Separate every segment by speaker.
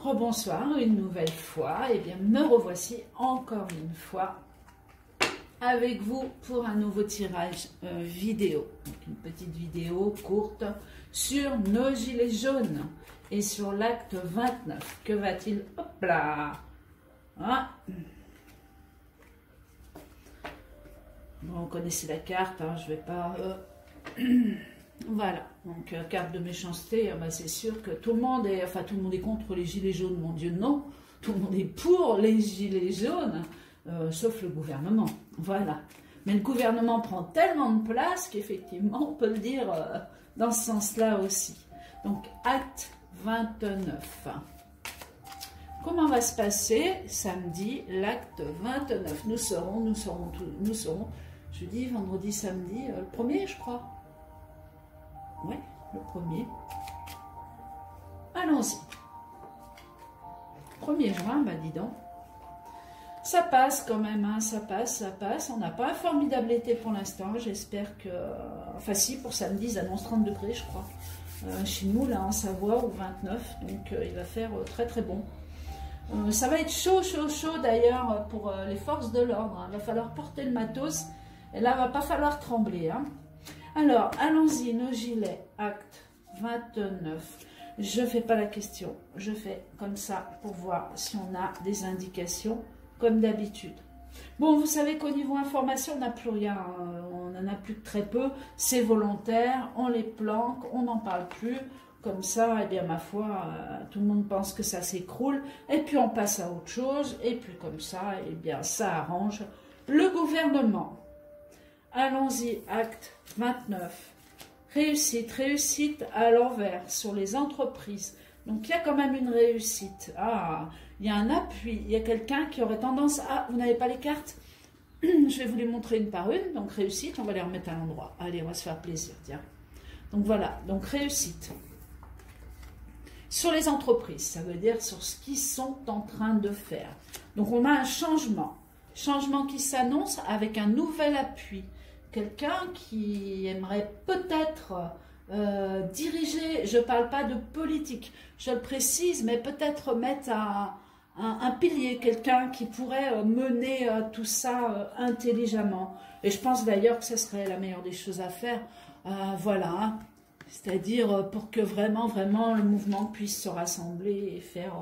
Speaker 1: Rebonsoir une nouvelle fois, et bien me revoici encore une fois avec vous pour un nouveau tirage vidéo. Donc, une petite vidéo courte sur nos gilets jaunes et sur l'acte 29. Que va-t-il? Hop là, hein. Bon, vous connaissez la carte, hein, je vais pas... Voilà, donc carte de méchanceté, bah, c'est sûr que tout le monde est contre les gilets jaunes, mon Dieu, non. Tout le monde est pour les gilets jaunes, sauf le gouvernement, voilà. Mais le gouvernement prend tellement de place qu'effectivement, on peut le dire dans ce sens-là aussi. Donc, acte 29. Comment va se passer samedi, l'acte 29? Nous serons, jeudi, vendredi, samedi, le premier, je crois. Oui, le premier. Allons-y. 1er juin, bah dis donc. Ça passe quand même, hein, ça passe. On n'a pas un formidable été pour l'instant. J'espère que... Enfin si, pour samedi, ils annoncent 30 degrés, je crois. Chez nous, là, en Savoie, ou 29. Donc, il va faire très très bon. Ça va être chaud d'ailleurs pour les forces de l'ordre. Hein. Il va falloir porter le matos. Et là, il ne va pas falloir trembler, hein. Alors, allons-y, nos gilets, acte 29. Je ne fais pas la question, je fais comme ça pour voir si on a des indications, comme d'habitude. Bon, vous savez qu'au niveau information, on n'a plus rien, on n'en a plus que très peu, c'est volontaire, on les planque, on n'en parle plus. Comme ça, eh bien, ma foi, tout le monde pense que ça s'écroule, et puis on passe à autre chose, et puis comme ça, eh bien, ça arrange le gouvernement. Allons-y, acte 29. Réussite à l'envers sur les entreprises. Donc, il y a quand même une réussite. Ah, il y a un appui. Il y a quelqu'un qui aurait tendance à... Vous n'avez pas les cartes? Je vais vous les montrer une par une. Donc, réussite, on va les remettre à l'endroit. Allez, on va se faire plaisir, tiens. Donc, voilà. Donc, réussite. Sur les entreprises, ça veut dire sur ce qu'ils sont en train de faire. Donc, on a un changement. Changement qui s'annonce avec un nouvel appui. Quelqu'un qui aimerait peut-être diriger, je ne parle pas de politique, je le précise, mais peut-être mettre un pilier, quelqu'un qui pourrait mener tout ça intelligemment. Et je pense d'ailleurs que ce serait la meilleure des choses à faire, voilà, hein. C'est-à-dire pour que vraiment le mouvement puisse se rassembler et faire...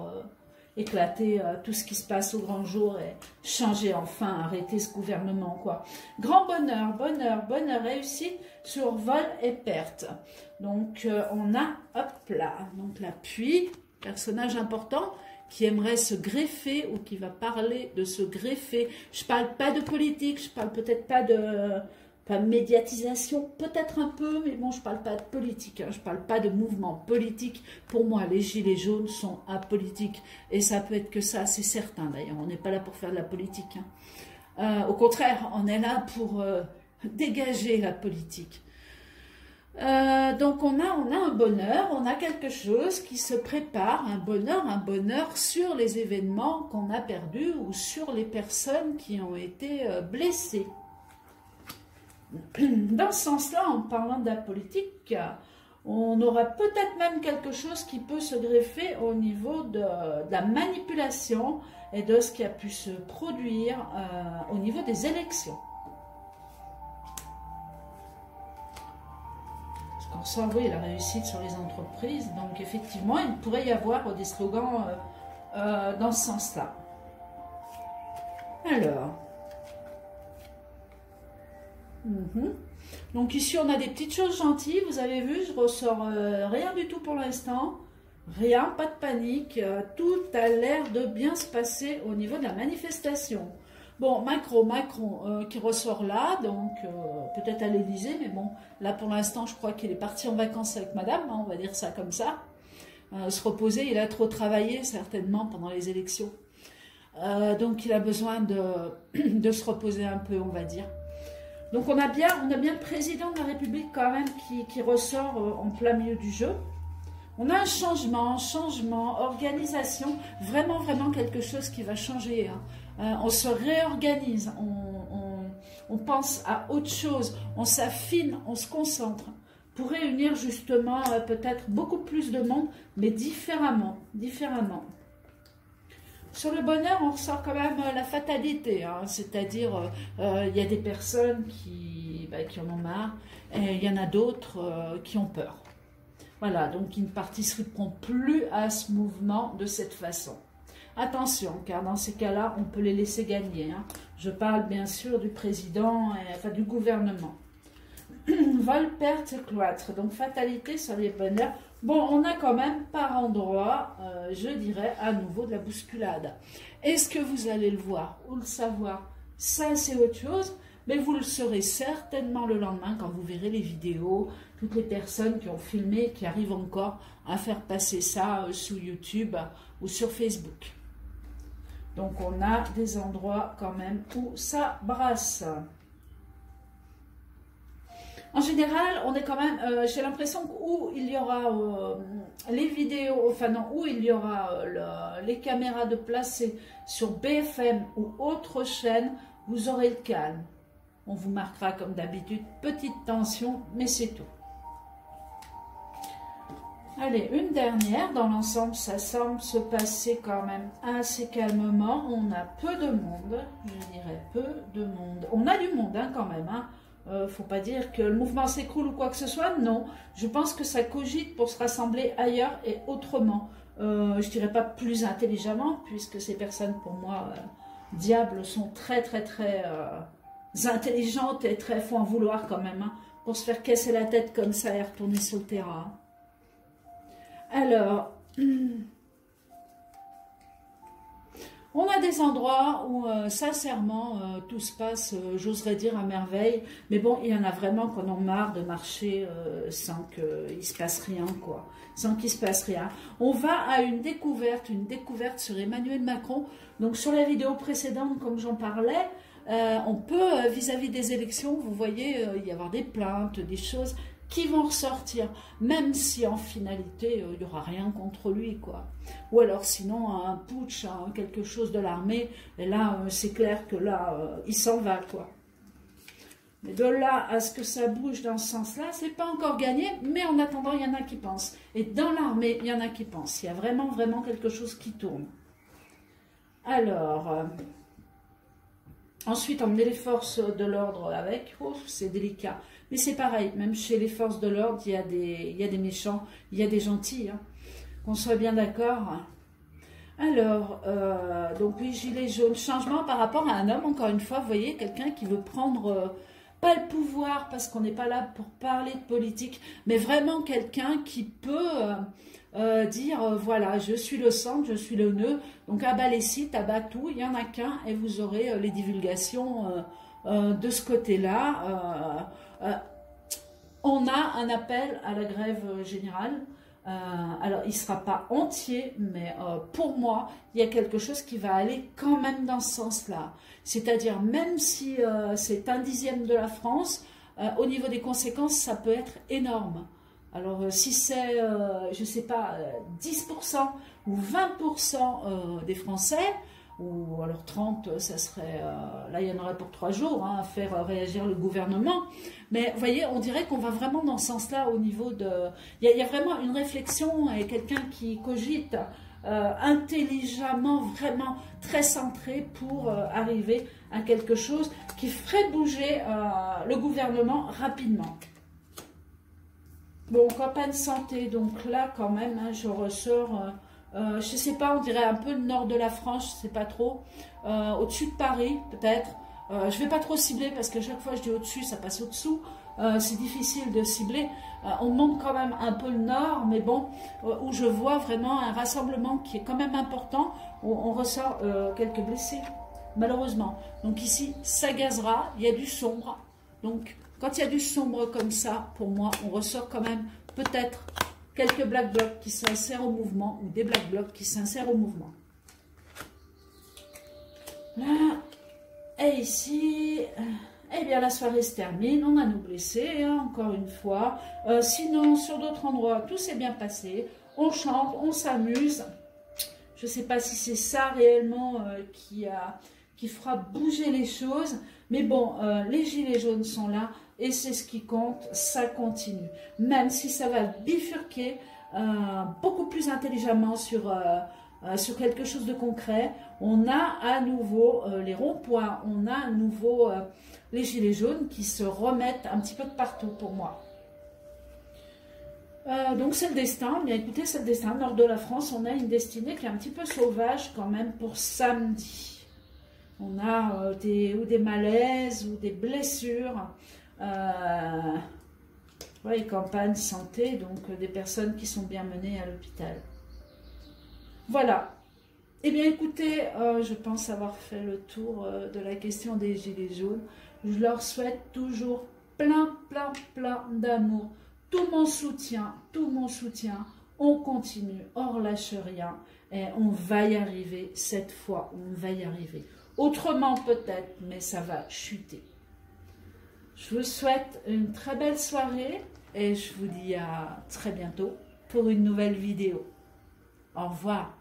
Speaker 1: éclater tout ce qui se passe au grand jour et changer enfin, arrêter ce gouvernement, quoi. Grand bonheur, réussite sur vol et perte. Donc, on a, hop là, donc l'appui, personnage important qui aimerait se greffer ou qui va parler de se greffer. Je parle pas de politique, je parle peut-être pas de médiatisation, peut-être un peu, mais bon, je ne parle pas de politique, hein, je ne parle pas de mouvement politique. Pour moi, les gilets jaunes sont apolitiques, et ça peut être que ça, c'est certain d'ailleurs, on n'est pas là pour faire de la politique. Hein. Au contraire, on est là pour dégager la politique. Donc on a un bonheur, on a quelque chose qui se prépare, un bonheur sur les événements qu'on a perdus ou sur les personnes qui ont été blessées. Dans ce sens-là, en parlant de la politique, on aura peut-être même quelque chose qui peut se greffer au niveau de la manipulation et de ce qui a pu se produire au niveau des élections. Parce qu'on sent, oui, la réussite sur les entreprises, donc effectivement, il pourrait y avoir des slogans dans ce sens-là. Alors... Donc ici on a des petites choses gentilles, vous avez vu, je ressors rien du tout pour l'instant, rien, pas de panique, tout a l'air de bien se passer au niveau de la manifestation. Bon, Macron qui ressort là, donc peut-être à l'Élysée, mais bon, là pour l'instant je crois qu'il est parti en vacances avec madame, hein, on va dire ça comme ça, se reposer, il a trop travaillé certainement pendant les élections, donc il a besoin de se reposer un peu, on va dire. Donc on a bien le président de la République quand même qui ressort en plein milieu du jeu. On a un changement, organisation, vraiment quelque chose qui va changer. Hein. On se réorganise, on pense à autre chose, on s'affine, on se concentre pour réunir justement peut-être beaucoup plus de monde, mais différemment. Sur le bonheur, on ressort quand même la fatalité, hein, c'est-à-dire il y a des personnes qui en ont marre, et il y en a d'autres qui ont peur. Voilà, donc ils ne participeront plus à ce mouvement de cette façon. Attention, car dans ces cas-là, on peut les laisser gagner. Hein. Je parle bien sûr du président, enfin du gouvernement. Vol, perte, cloître. Donc fatalité sur les bonheurs. Bon, on a quand même par endroit, je dirais, à nouveau de la bousculade. Est-ce que vous allez le voir ou le savoir? Ça, c'est autre chose. Mais vous le saurez certainement le lendemain quand vous verrez les vidéos, toutes les personnes qui ont filmé, qui arrivent encore à faire passer ça sous YouTube ou sur Facebook. Donc on a des endroits quand même où ça brasse. En général, on est quand même, j'ai l'impression où il y aura les vidéos, enfin non, où il y aura les caméras de placer sur BFM ou autre chaîne, vous aurez le calme. On vous marquera comme d'habitude, petite tension, mais c'est tout. Allez, une dernière. Dans l'ensemble, ça semble se passer quand même assez calmement. On a peu de monde, je dirais peu de monde. On a du monde hein, quand même. Faut pas dire que le mouvement s'écroule ou quoi que ce soit. Non, je pense que ça cogite pour se rassembler ailleurs et autrement. Je dirais pas plus intelligemment, puisque ces personnes, pour moi, diables, sont très intelligentes et faut en vouloir quand même, hein, pour se faire casser la tête comme ça et retourner sur le terrain. Alors, on a des endroits où, sincèrement, tout se passe, j'oserais dire, à merveille. Mais bon, il y en a vraiment qui en ont marre de marcher sans qu'il se passe rien, quoi. Sans qu'il se passe rien. On va à une découverte sur Emmanuel Macron. Donc, sur la vidéo précédente, comme j'en parlais, on peut, vis-à-vis des élections, vous voyez, y avoir des plaintes, des choses qui vont ressortir, même si en finalité, il n'y aura rien contre lui, quoi. Ou alors sinon, un putsch, quelque chose de l'armée, et là, c'est clair que là, il s'en va, quoi. Mais de là à ce que ça bouge dans ce sens-là, c'est pas encore gagné, mais en attendant, il y en a qui pensent. Et dans l'armée, il y en a qui pensent. Il y a vraiment quelque chose qui tourne. Alors... ensuite, emmener les forces de l'ordre avec, c'est délicat. Mais c'est pareil, même chez les forces de l'ordre, il y a des méchants, il y a des gentils, hein. Qu'on soit bien d'accord. Alors, donc oui, gilet jaune, changement par rapport à un homme, encore une fois, vous voyez, quelqu'un qui veut prendre, pas le pouvoir, parce qu'on n'est pas là pour parler de politique, mais vraiment quelqu'un qui peut... dire voilà, je suis le centre, je suis le nœud, donc abat les sites, abat tout, il n'y en a qu'un et vous aurez les divulgations de ce côté-là. On a un appel à la grève générale, alors il ne sera pas entier, mais pour moi, il y a quelque chose qui va aller quand même dans ce sens-là. C'est-à-dire, même si c'est 1/10 de la France, au niveau des conséquences, ça peut être énorme. Alors, si c'est, je ne sais pas, 10% ou 20% des Français, ou alors 30, ça serait, là il y en aurait pour 3 jours, hein, à faire réagir le gouvernement. Mais vous voyez, on dirait qu'on va vraiment dans ce sens-là au niveau de... Il y a vraiment une réflexion et quelqu'un qui cogite intelligemment, vraiment très centré pour arriver à quelque chose qui ferait bouger le gouvernement rapidement. Bon, campagne santé, donc là quand même, hein, je ressors, je sais pas, on dirait un peu le nord de la France, je sais pas trop, au-dessus de Paris peut-être. Je vais pas trop cibler parce qu'à chaque fois je dis au-dessus, ça passe au-dessous, c'est difficile de cibler. On monte quand même un peu le nord, mais bon, où je vois vraiment un rassemblement qui est quand même important, où on ressort quelques blessés, malheureusement. Donc ici, ça gazera, il y a du sombre, donc... Quand il y a du sombre comme ça, pour moi, on ressort quand même peut-être quelques black blocs qui s'insèrent au mouvement ou des black blocs qui s'insèrent au mouvement. Là, et ici, eh bien la soirée se termine, on a nos blessés, hein, encore une fois. Sinon, sur d'autres endroits, tout s'est bien passé. On chante, on s'amuse. Je ne sais pas si c'est ça réellement qui fera bouger les choses. Mais bon, les gilets jaunes sont là. Et c'est ce qui compte, ça continue. Même si ça va bifurquer beaucoup plus intelligemment sur sur quelque chose de concret. On a à nouveau les ronds-points, on a à nouveau les gilets jaunes qui se remettent un petit peu de partout pour moi. Donc c'est le destin, bien écoutez, c'est le destin. Nord de la France, on a une destinée qui est un petit peu sauvage quand même pour samedi. On a des malaises ou des blessures. Ouais, campagne santé, donc des personnes qui sont bien menées à l'hôpital. Voilà. Eh bien écoutez, je pense avoir fait le tour de la question des gilets jaunes. Je leur souhaite toujours plein d'amour. Tout mon soutien. On continue, on relâche rien et on va y arriver cette fois, on va y arriver. Autrement peut-être, mais ça va chuter. Je vous souhaite une très belle soirée et je vous dis à très bientôt pour une nouvelle vidéo. Au revoir.